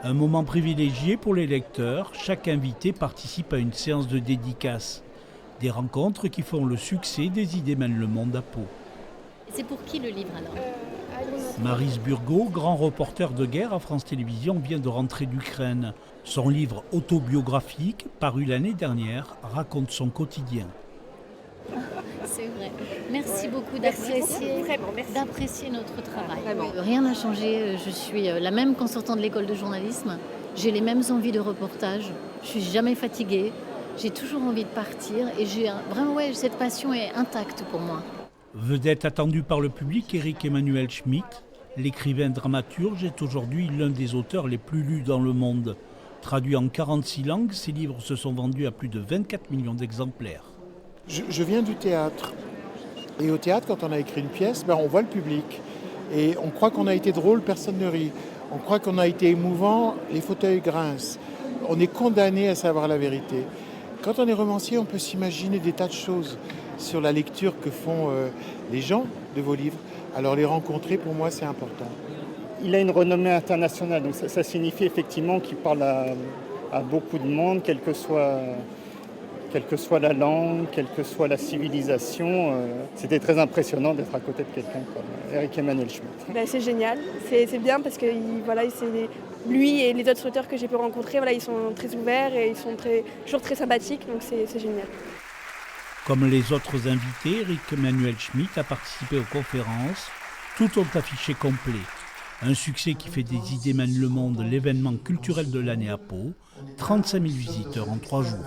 Un moment privilégié pour les lecteurs, chaque invité participe à une séance de dédicace. Des rencontres qui font le succès des Idées mènent le monde à Pau. C'est pour qui le livre alors? Maryse Burgot, grand reporter de guerre à France Télévisions, vient de rentrer d'Ukraine. Son livre autobiographique, paru l'année dernière, raconte son quotidien. C'est vrai. Merci beaucoup d'apprécier notre travail. Vraiment. Rien n'a changé. Je suis la même qu'en sortant de l'école de journalisme. J'ai les mêmes envies de reportage. Je suis jamais fatiguée. J'ai toujours envie de partir et cette passion est intacte pour moi. Vedette attendue par le public, Éric Emmanuel Schmitt, l'écrivain dramaturge, est aujourd'hui l'un des auteurs les plus lus dans le monde. Traduit en 46 langues, ses livres se sont vendus à plus de 24 millions d'exemplaires. Je viens du théâtre. Et au théâtre, quand on a écrit une pièce, on voit le public. Et on croit qu'on a été drôle, personne ne rit. On croit qu'on a été émouvant, les fauteuils grincent. On est condamné à savoir la vérité. Quand on est romancier, on peut s'imaginer des tas de choses sur la lecture que font les gens de vos livres. Alors les rencontrer, pour moi, c'est important. Il a une renommée internationale, donc ça signifie effectivement qu'il parle à beaucoup de monde, quelle que soit la langue, quelle que soit la civilisation. C'était très impressionnant d'être à côté de quelqu'un comme Éric Emmanuel Schmitt. C'est génial, c'est bien parce que lui et les autres auteurs que j'ai pu rencontrer, ils sont très ouverts et ils sont toujours très sympathiques, donc c'est génial. Comme les autres invités, Éric Emmanuel Schmitt a participé aux conférences. Toutes ont affiché complet. Un succès qui fait des Idées mènent le monde l'événement culturel de l'année à Pau. 35 000 visiteurs en 3 jours.